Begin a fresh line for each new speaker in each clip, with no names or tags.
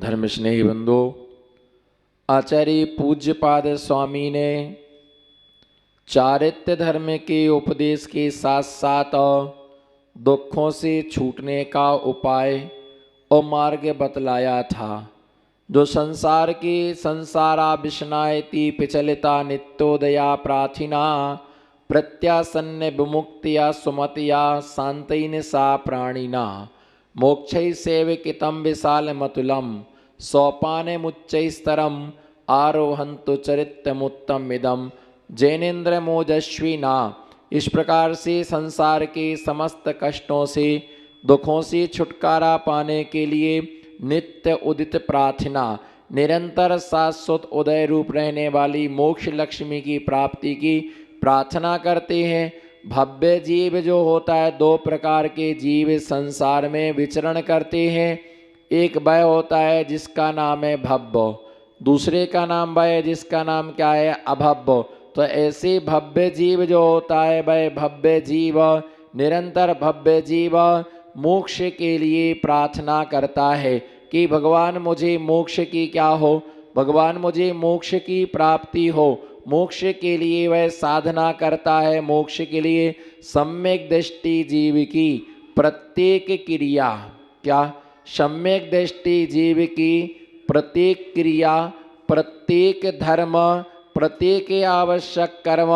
धर्म स्नेही बंधु, आचार्य पूज्यपाद स्वामी ने चारित्र्य धर्म के उपदेश के साथ साथ दुखों से छूटने का उपाय और मार्ग बतलाया था। जो संसार के संसारा विष्णायति पिचलिता नित्योदया प्रार्थिना प्रत्यासन्न विमुक्तिया सुमतिया शांतिन सा प्राणिना मोक्षै सेवकितम विशाल मतुलम सोपान मुच्चैस्तरम आरोहंतु चरित्रमुत्तम इदम जैनेन्द्र मोजस्विना। इस प्रकार से संसार के समस्त कष्टों से दुखों से छुटकारा पाने के लिए नित्य उदित प्रार्थना, निरंतर शाश्वत उदय रूप रहने वाली मोक्ष लक्ष्मी की प्राप्ति की प्रार्थना करते हैं। भव्य जीव जो होता है, दो प्रकार के जीव संसार में विचरण करते हैं। एक वह होता है जिसका नाम है भव्य, दूसरे का नाम वह है जिसका नाम क्या है, अभव्य। तो ऐसे भव्य जीव जो होता है वह भव्य जीव, निरंतर भव्य जीव मोक्ष के लिए प्रार्थना करता है कि भगवान मुझे मोक्ष की क्या हो, भगवान मुझे मोक्ष की प्राप्ति हो। मोक्ष के लिए वह साधना करता है। मोक्ष के लिए सम्यक दृष्टि जीव की प्रत्येक क्रिया, क्या सम्यक दृष्टि जीव की प्रत्येक क्रिया, प्रत्येक धर्म, प्रत्येक आवश्यक कर्म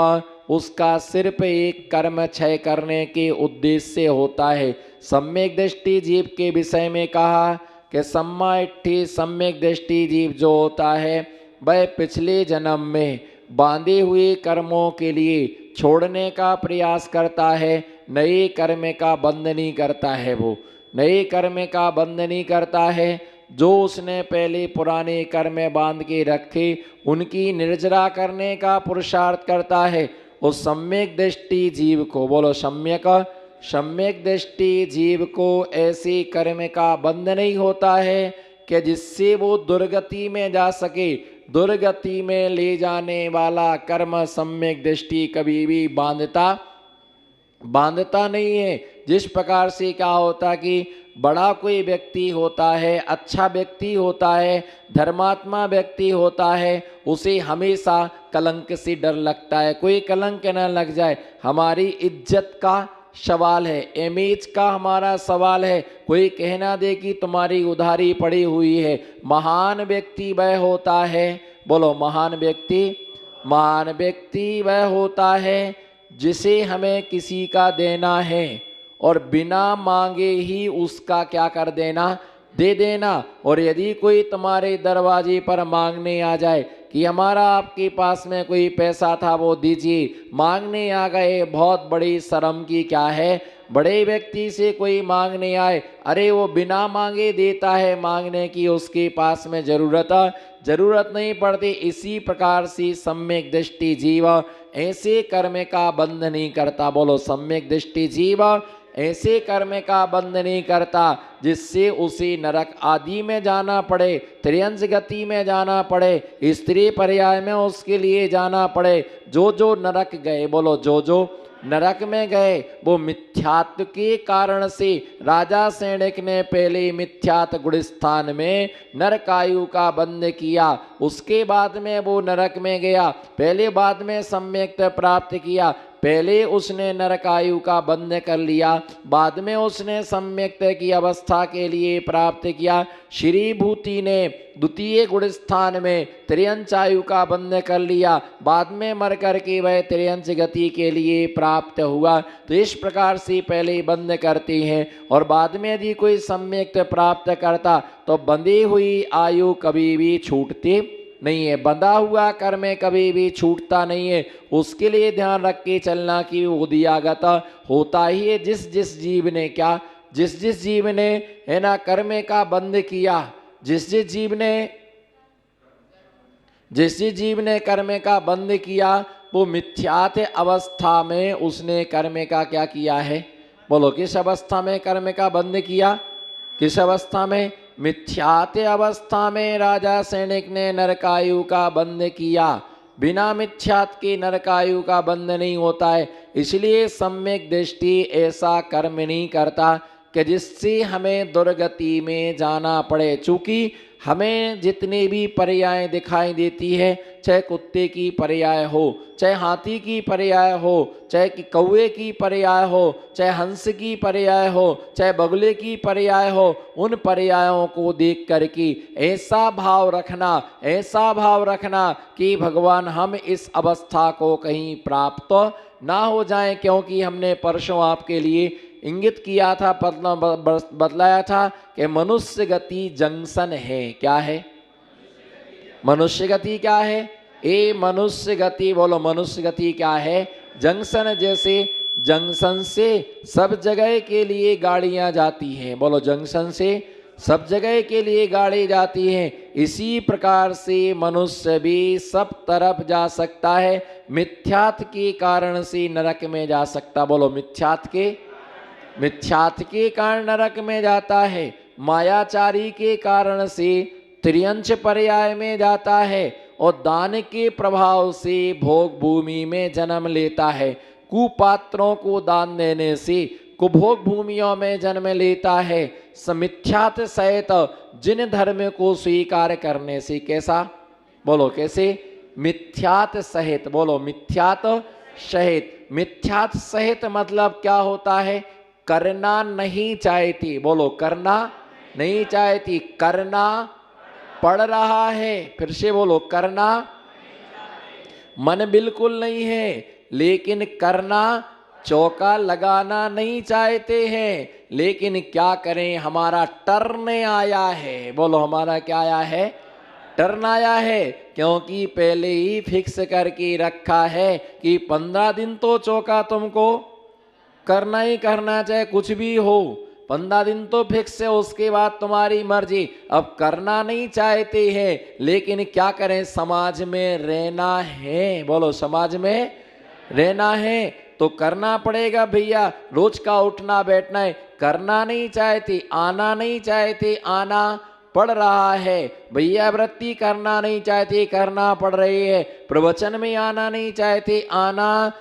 उसका सिर्फ एक कर्म क्षय करने के उद्देश्य से होता है। सम्यक दृष्टि जीव के विषय में कहा कि सम्माइठी सम्यक दृष्टि जीव जो होता है वह पिछले जन्म में बांधे हुए कर्मों के लिए छोड़ने का प्रयास करता है, नए कर्म का बंध नहीं करता है। वो नए कर्म का बंध नहीं करता है। जो उसने पहले पुराने कर्म बांध के रखे उनकी निर्जरा करने का पुरुषार्थ करता है। उस सम्यक दृष्टि जीव को, बोलो सम्यक दृष्टि जीव को ऐसे कर्म का बंध नहीं होता है कि जिससे वो दुर्गति में जा सके। दुर्गति में ले जाने वाला कर्म सम्यक दृष्टि कभी भी बांधता नहीं है। जिस प्रकार से क्या होता कि बड़ा कोई व्यक्ति होता है, अच्छा व्यक्ति होता है, धर्मात्मा व्यक्ति होता है, उसे हमेशा कलंक से डर लगता है, कोई कलंक न लग जाए। हमारी इज्जत का सवाल है, इमेज का हमारा सवाल है, कोई कहना दे कि तुम्हारी उधारी पड़ी हुई है। महान व्यक्ति वह होता है, बोलो महान व्यक्ति वह होता है जिसे हमें किसी का देना है और बिना मांगे ही उसका क्या कर देना, दे देना। और यदि कोई तुम्हारे दरवाजे पर मांगने आ जाए कि हमारा आपके पास में कोई पैसा था वो दीजिए, मांगने आ गए, बहुत बड़ी शर्म की क्या है, बड़े व्यक्ति से कोई मांगने आए, अरे वो बिना मांगे देता है, मांगने की उसके पास में जरूरत नहीं पड़ती। इसी प्रकार से सम्यक दृष्टि जीव ऐसे कर्म का बंध नहीं करता। बोलो सम्यक दृष्टि जीव ऐसे कर्म का बंध नहीं करता जिससे उसे नरक आदि में जाना पड़े, त्रियंश गति में जाना पड़े, स्त्री पर्याय में उसके लिए जाना पड़े। जो नरक गए, बोलो जो नरक में गए वो मिथ्यात्व के कारण से। राजा सैनिक ने पहले मिथ्यात्व गुणस्थान में नरकायु का बंध किया, उसके बाद में वो नरक में गया। पहले बाद में सम्यक प्राप्त किया, पहले उसने नरकायु का बंध कर लिया, बाद में उसने सम्यक की अवस्था के लिए प्राप्त किया। श्री भूति ने द्वितीय गुणस्थान में त्रियंश आयु का बंध कर लिया, बाद में मर करके वह त्रियंश गति के लिए प्राप्त हुआ। तो इस प्रकार से पहले बंध करते हैं और बाद में यदि कोई सम्यक प्राप्त करता तो बंधी हुई आयु कभी भी छूटती नहीं है, बंधा हुआ कर्म कभी भी छूटता नहीं है। उसके लिए ध्यान रख के चलना कि उद्यागत होता ही है। जिस जीव ने क्या, जिस जीव ने है ना कर्म का बंध किया, जिस जीव ने कर्म का बंध किया वो मिथ्यात्व अवस्था में उसने कर्म का क्या किया है, बोलो किस अवस्था में कर्म का बंध किया, किस अवस्था में, मिथ्यात्व अवस्था में राजा सैनिक ने नरकायु का बंध किया। बिना मिथ्यात्व के नरकायु का बंध नहीं होता है। इसलिए सम्यक दृष्टि ऐसा कर्म नहीं करता कि जिससे हमें दुर्गति में जाना पड़े। चूंकि हमें जितनी भी पर्याय दिखाई देती है, चाहे कुत्ते की पर्याय हो, चाहे हाथी की पर्याय हो, चाहे कौवे की पर्याय हो, चाहे हंस की पर्याय हो, चाहे बगुले की पर्याय हो, उन पर्यायों को देख करके ऐसा भाव रखना कि भगवान हम इस अवस्था को कहीं प्राप्त ना हो जाएं, क्योंकि हमने परसों आपके लिए इंगित किया था, बतलाया था कि मनुष्य गति जंक्शन है। क्या है मनुष्य गति? क्या है ए मनुष्य गति? बोलो मनुष्य गति क्या है? जंक्शन। जैसे जंक्शन से सब जगह के लिए गाड़ियां जाती हैं, बोलो जंक्शन से सब जगह के लिए गाड़ी जाती हैं, इसी प्रकार से मनुष्य भी सब तरफ जा सकता है। मिथ्यात के कारण से नरक में जा सकता, बोलो मिथ्यात के कारण नरक में जाता है। मायाचारी के कारण से त्रियंच पर्याय में जाता है और दान के प्रभाव से भोग भूमि में जन्म लेता है। कुपात्रों को दान देने से कुभोग भूमियों में जन्म लेता है। समिथ्यात सहित जिन धर्म को स्वीकार करने से, कैसा? बोलो कैसे? मिथ्यात सहित, बोलो मिथ्यात सहित। मिथ्यात सहित मतलब क्या होता है? करना नहीं चाहती, बोलो करना नहीं चाहती, करना पड़ रहा है। फिर से बोलो, करना मन बिल्कुल नहीं है, लेकिन करना चौका लगाना नहीं चाहते हैं। लेकिन क्या करें, हमारा टर्न आया है, बोलो हमारा क्या आया है? टर्न आया है, क्योंकि पहले ही फिक्स करके रखा है कि 15 दिन तो चौका तुमको करना ही करना, चाहे कुछ भी हो। 15 दिन तो फिक्स है, उसके बाद तुम्हारी मर्जी। अब करना नहीं चाहते हैं, लेकिन क्या करें, समाज में रहना है, बोलो समाज में रहना है तो करना पड़ेगा भैया। रोज का उठना बैठना है, करना नहीं चाहते, आना नहीं चाहते, आना पड़ रहा है भैया। वृत्ति करना नहीं चाहते, करना पड़ रही है। प्रवचन में आना नहीं चाहते, आना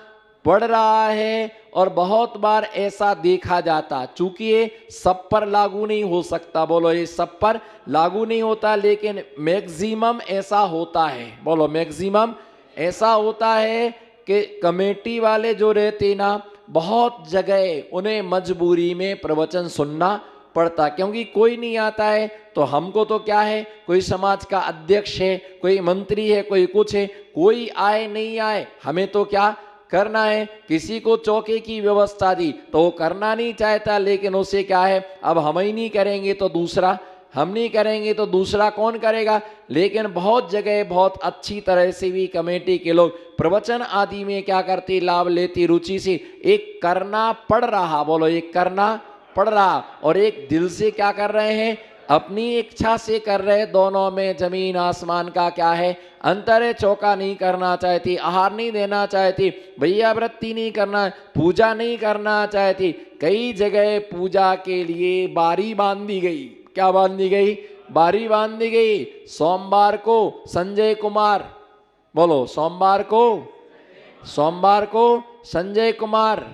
पड़ रहा है। और बहुत बार ऐसा देखा जाता, चूंकि ये सब पर लागू नहीं हो सकता, बोलो ये सब पर लागू नहीं होता, लेकिन मैक्सिमम ऐसा होता है, बोलो मैक्सिमम ऐसा होता है कि कमेटी वाले जो रहते ना, बहुत जगह उन्हें मजबूरी में प्रवचन सुनना पड़ता, क्योंकि कोई नहीं आता है। तो हमको तो क्या है, कोई समाज का अध्यक्ष है, कोई मंत्री है, कोई कुछ है, कोई आए नहीं आए, हमें तो क्या करना है? किसी को चौके की व्यवस्था दी तो वो करना नहीं चाहता, लेकिन उसे क्या है, अब हम ही नहीं करेंगे तो दूसरा, हम नहीं करेंगे तो दूसरा कौन करेगा। लेकिन बहुत जगह बहुत अच्छी तरह से भी कमेटी के लोग प्रवचन आदि में क्या करते, लाभ लेती रुचि से। एक करना पड़ रहा, बोलो एक करना पड़ रहा, और एक दिल से क्या कर रहे हैं, अपनी इच्छा से कर रहे। दोनों में जमीन आसमान का क्या है, अंतर है। चौका नहीं करना चाहती, आहार नहीं देना चाहती भैया, वृत्ति नहीं करना, पूजा नहीं करना चाहती। कई जगह पूजा के लिए बारी बांधी गई, क्या बांधी गई? बारी बांधी गई। सोमवार को संजय कुमार, बोलो सोमवार को संजय कुमार,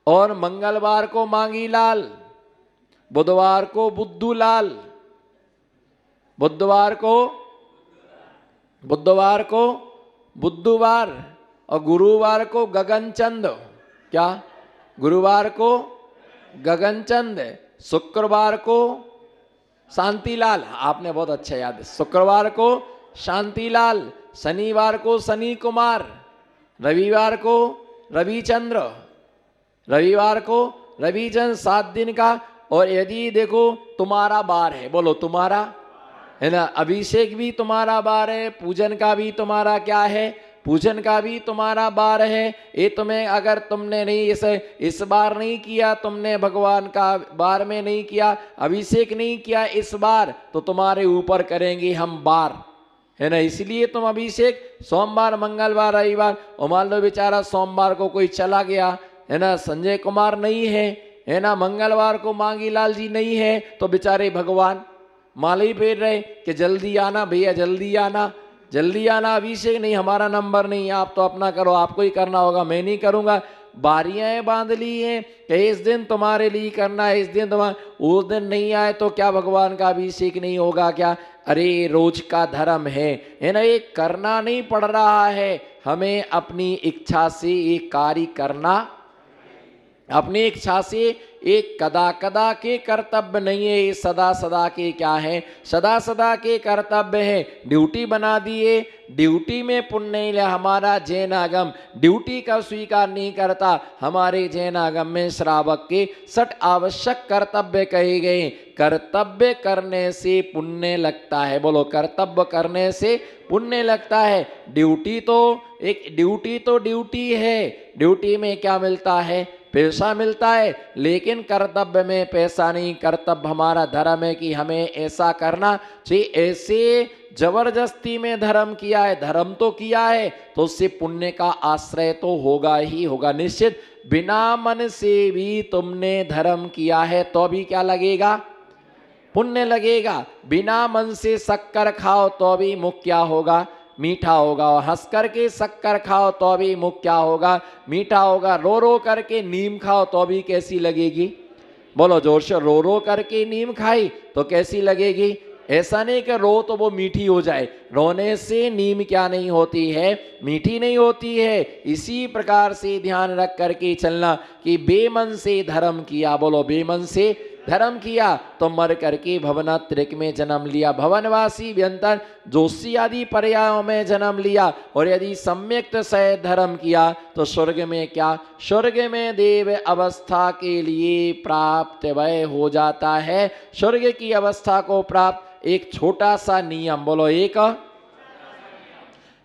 और मंगलवार को मांगी लाल, बुधवार को बुद्धू लाल, बुधवार को बुद्धवार, और गुरुवार को गगनचंद, क्या? गुरुवार को गगनचंद, शुक्रवार को शांतिलाल, आपने बहुत अच्छा याद है, शुक्रवार को शांतिलाल, शनिवार को शनि कुमार, रविवार को रविचंद्र, 7 दिन का। और यदि देखो तुम्हारा बार है, बोलो तुम्हारा है ना, अभिषेक भी तुम्हारा बार है, पूजन का भी तुम्हारा क्या है, पूजन का भी तुम्हारा बार है। ये तुम्हें अगर तुमने नहीं इस बार नहीं किया, तुमने भगवान का बार में नहीं किया, अभिषेक नहीं किया इस बार, तो तुम्हारे ऊपर करेंगे हम बार, है ना। इसलिए तुम अभिषेक सोमवार, मंगलवार, रविवार, और मान लो बेचारा सोमवार को कोई चला गया, है ना, संजय कुमार नहीं है ना, मंगलवार को मांगी लाल जी नहीं है, तो बेचारे भगवान माला ही फेर रहे कि जल्दी आना भैया, जल्दी आना, अभिषेक नहीं, हमारा नंबर नहीं, आप तो अपना करो, आपको ही करना होगा, मैं नहीं करूंगा। बारियां बांध ली हैं कि इस दिन तुम्हारे लिए करना है, इस दिन तुम्हारा, उस दिन नहीं आए तो क्या भगवान का अभिषेक नहीं होगा क्या? अरे रोज का धर्म है ना, ये करना नहीं पड़ रहा है, हमें अपनी इच्छा से ये कार्य करना, अपनी इच्छा से एक कदा कदा के कर्तव्य नहीं है, ये सदा सदा के क्या है, सदा सदा के कर्तव्य है। ड्यूटी बना दिए, ड्यूटी में पुण्य नहीं लिया। हमारा जैन आगम ड्यूटी का स्वीकार नहीं करता। हमारे जैन आगम में श्रावक के 6 आवश्यक कर्तव्य कहे गए। कर्तव्य करने से पुण्य लगता है, बोलो कर्तव्य करने से पुण्य लगता है। ड्यूटी तो ड्यूटी है, ड्यूटी में क्या मिलता है, पैसा मिलता है, लेकिन कर्तव्य में पैसा नहीं। कर्तव्य हमारा धर्म है कि हमें ऐसा करना चाहिए। ऐसे जबरदस्ती में धर्म किया है, धर्म तो किया है तो उससे पुण्य का आश्रय तो होगा ही होगा निश्चित। बिना मन से भी तुमने धर्म किया है तो भी क्या लगेगा, पुण्य लगेगा। बिना मन से शक्कर खाओ तो भी मुख क्या होगा, मीठा होगा। और हंस करके शक्कर खाओ तो भी मुख क्या होगा, मीठा होगा। रो रो करके नीम खाओ तो भी कैसी लगेगी, बोलो जोर से, रो रो करके नीम खाई तो कैसी लगेगी। ऐसा नहीं कि रो तो वो मीठी हो जाए, रोने से नीम क्या नहीं होती है, मीठी नहीं होती है। इसी प्रकार से ध्यान रख करके चलना कि बेमन से धर्म किया, बोलो बेमन से धर्म किया तो मर करके भवनात्रिक में जन्म लिया, भवनवासी व्यंतर जोशी आदि पर्यायों में जन्म लिया। और यदि सम्यक से धर्म किया तो स्वर्ग में क्या, स्वर्ग में देव अवस्था के लिए प्राप्त वह हो जाता है। स्वर्ग की अवस्था को प्राप्त एक छोटा सा नियम, बोलो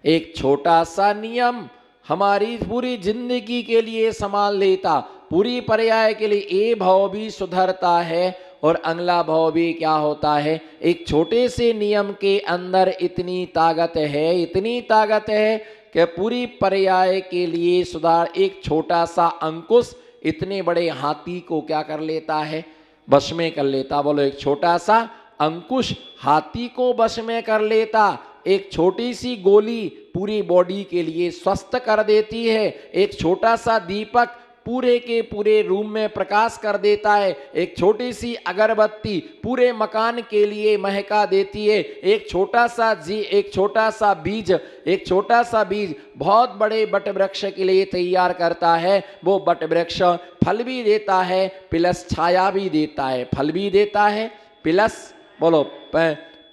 एक छोटा सा नियम हमारी पूरी जिंदगी के लिए संभाल लेता, पूरी पर्याय के लिए। ये भाव भी सुधरता है और अगला भाव भी क्या होता है। एक छोटे से नियम के अंदर इतनी ताकत है, इतनी ताकत है कि पूरी पर्याय के लिए सुधार। एक छोटा सा अंकुश इतने बड़े हाथी को क्या कर लेता है, वश में कर लेता। बोलो एक छोटा सा अंकुश हाथी को वश में कर लेता। एक छोटी सी गोली पूरी बॉडी के लिए स्वस्थ कर देती है। एक छोटा सा दीपक पूरे के पूरे रूम में प्रकाश कर देता है। एक छोटी सी अगरबत्ती पूरे मकान के लिए महका देती है। एक छोटा सा बीज बहुत बड़े वट वृक्ष के लिए तैयार करता है। वो वट वृक्ष फल भी देता है प्लस छाया भी देता है, फल भी देता है प्लस, बोलो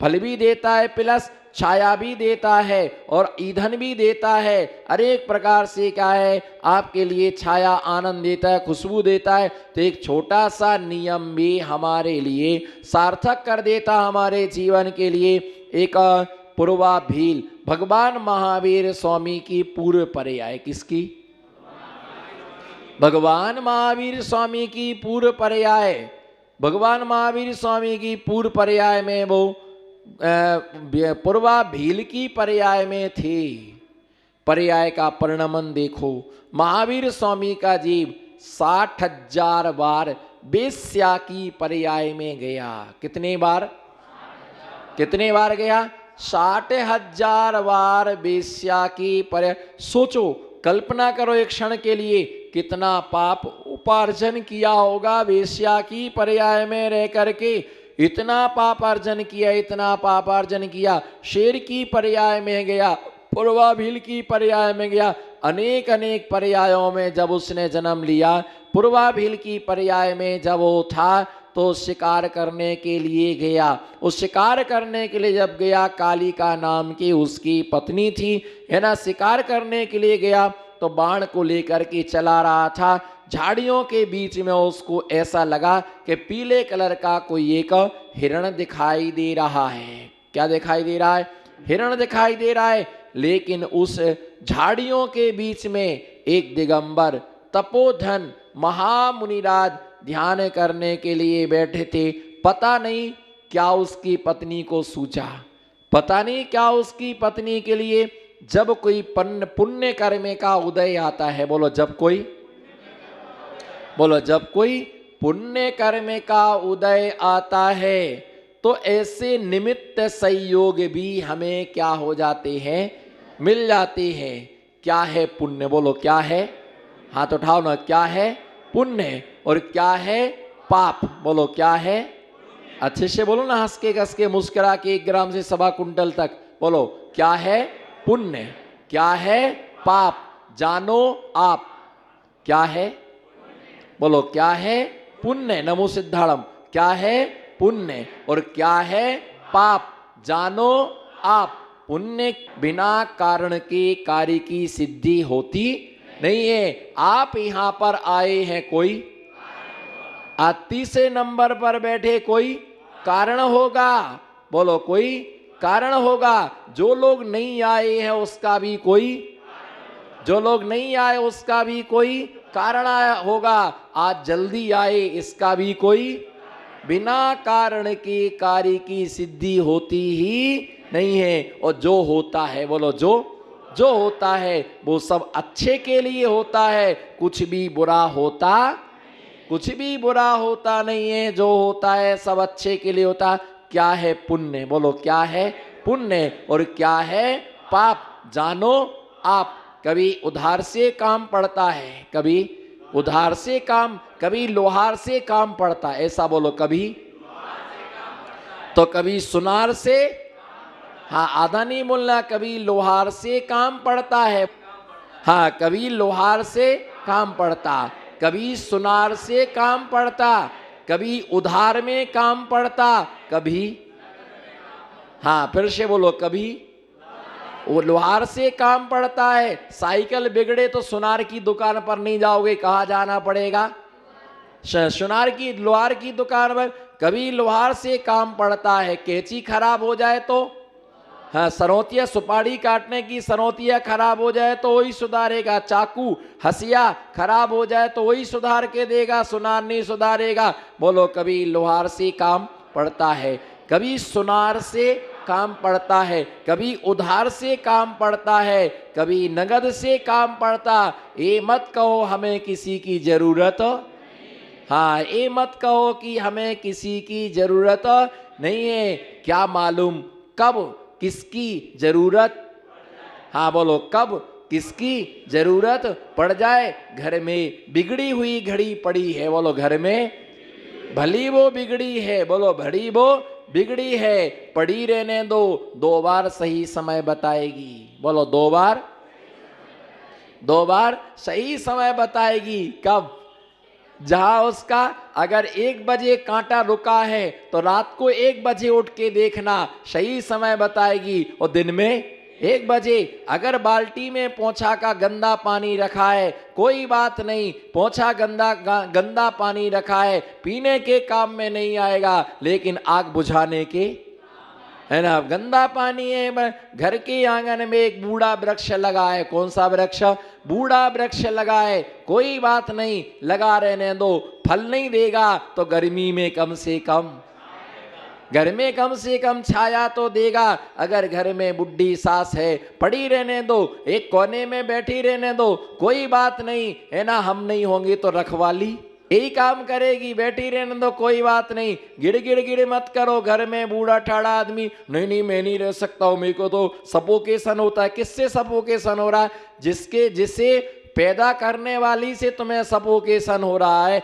फल भी देता है प्लस छाया भी देता है और ईंधन भी देता है। अनेक प्रकार से क्या है आपके लिए छाया, आनंद देता है, खुशबू देता है। तो एक छोटा सा नियम भी हमारे लिए सार्थक कर देता हमारे जीवन के लिए। एक पूर्वा भील भगवान महावीर स्वामी की पूर्व पर्याय, किसकी, भगवान महावीर स्वामी की पूर्व पर्याय। भगवान महावीर स्वामी की पूर्व पर्याय में वो पूर्वा भील की पर्याय में थे। पर्याय का परिणमन देखो, महावीर स्वामी का जीव 60,000 बार वेश्या की पर्याय में गया। कितने बार गया, 60,000 बार वेश्या की पर्याय। सोचो, कल्पना करो एक क्षण के लिए, कितना पाप उपार्जन किया होगा वेश्या की पर्याय में रह करके। इतना पाप अर्जन किया, शेर की पर्याय में गया, पूर्वा भील की पर्याय में गया। अनेक पर्यायों में जब उसने जन्म लिया, पूर्वा भील की पर्याय में जब वो था तो शिकार करने के लिए गया। उस शिकार करने के लिए जब गया, कालिका नाम की उसकी पत्नी थी, है ना। शिकार करने के लिए गया तो बाण को लेकर के चला रहा था। झाड़ियों के बीच में उसको ऐसा लगा कि पीले कलर का कोई एक हिरण दिखाई दे रहा है। क्या दिखाई दे रहा है, हिरण दिखाई दे रहा है। लेकिन उस झाड़ियों के बीच में एक दिगंबर तपोधन महामुनिराज ध्यान करने के लिए बैठे थे। पता नहीं क्या उसकी पत्नी को सूझा, पता नहीं क्या उसकी पत्नी के लिए जब कोई पुण्य कर्म का उदय आता है, बोलो जब कोई पुण्य कर्म का उदय आता है तो ऐसे निमित्त संयोग भी हमें क्या हो जाते हैं, मिल जाते हैं। क्या है पुण्य, बोलो क्या है, हाथ उठाओ ना, क्या है पुण्य और क्या है पाप, बोलो क्या है अच्छे से बोलो ना, हंस के कस के मुस्कुरा के, 1 ग्राम से 1.25 कुंटल तक बोलो। क्या है पुण्य, क्या है पाप, जानो आप। क्या है बोलो, क्या है पुण्य, नमो सिद्धाड़म। क्या है पुण्य और क्या है पाप, जानो आप। पुण्य बिना कारण के कार्य की सिद्धि होती नहीं है। आप यहां पर आए हैं, कोई तीसरे नंबर पर बैठे कोई कारण होगा। बोलो, कोई कारण होगा। जो लोग नहीं आए हैं उसका भी कोई, जो लोग नहीं आए उसका भी कोई कारण होगा। आज जल्दी आए इसका भी कोई, बिना कारण के कार्य की सिद्धि होती ही नहीं है। और जो होता है, बोलो, जो होता है वो सब अच्छे के लिए होता है। कुछ भी बुरा होता, कुछ भी बुरा होता नहीं है। जो होता है सब अच्छे के लिए होता। क्या है पुण्य, बोलो, क्या है पुण्य और क्या है पाप, जानो आप। कभी उधार से काम पड़ता है, कभी उधार से काम, कभी लोहार से काम पड़ता है, ऐसा बोलो। कभी तो कभी सुनार से, हाँ आधा नहीं बोलना, कभी लोहार से काम पड़ता है, हाँ कभी लोहार से काम पड़ता, कभी सुनार से काम पड़ता, कभी उधार में काम पड़ता, कभी, हाँ फिर से बोलो, कभी वो लोहार से काम पड़ता है। साइकिल बिगड़े तो सुनार की दुकान पर नहीं जाओगे, कहाँ जाना पड़ेगा, सुनार की लोहार की दुकान पर। कभी लोहार से काम पड़ता है। कैंची खराब हो जाए तो, हाँ सनौतिया, सुपारी काटने की सनौतिया खराब हो जाए तो वही सुधारेगा। चाकू हसिया खराब हो जाए तो वही सुधार के देगा, सुनार नहीं सुधारेगा। बोलो, कभी लोहार से काम पड़ता है, कभी सुनार से काम पड़ता है, कभी उधार से काम पड़ता है, कभी नगद से काम पड़ता। ये मत कहो हमें किसी की जरूरत, हाँ ये मत कहो कि हमें किसी की जरूरत नहीं है। क्या मालूम कब किसकी जरूरत, हाँ बोलो, कब किसकी जरूरत पड़ जाए। घर में बिगड़ी हुई घड़ी पड़ी है, बोलो, घर में भली वो बिगड़ी है, बोलो, भली वो बिगड़ी है, पड़ी रहने दो, 2 बार सही समय बताएगी। बोलो, 2 बार सही समय बताएगी। कब, जहां उसका अगर 1 बजे कांटा रुका है तो रात को 1 बजे उठ के देखना, सही समय बताएगी। और दिन में 1 बजे, अगर बाल्टी में पोंछा का गंदा पानी रखा है, कोई बात नहीं, पोंछा गंदा पानी रखा है, पीने के काम में नहीं आएगा, लेकिन आग बुझाने के, है ना, गंदा पानी है। घर के आंगन में एक बूढ़ा वृक्ष लगा है, कौन सा वृक्ष, बूढ़ा वृक्ष लगा है, कोई बात नहीं, लगा रहने दो, फल नहीं देगा तो गर्मी में कम से कम, घर में कम से कम छाया तो देगा। अगर घर में बुढ़ी सास है, पड़ी रहने दो, एक कोने में बैठी रहने दो, कोई बात नहीं, है ना, हम नहीं होंगे तो रखवाली यही काम करेगी, बैठी रहने दो, कोई बात नहीं। गिड़ मत करो। घर में बूढ़ा ठाड़ा आदमी, नहीं नहीं मैं नहीं रह सकता हूँ, मेरे को तो सफोकेशन होता है। किससे सफोकेशन हो रहा है, जिसे पैदा करने वाली से तुम्हें सफोकेशन हो रहा है।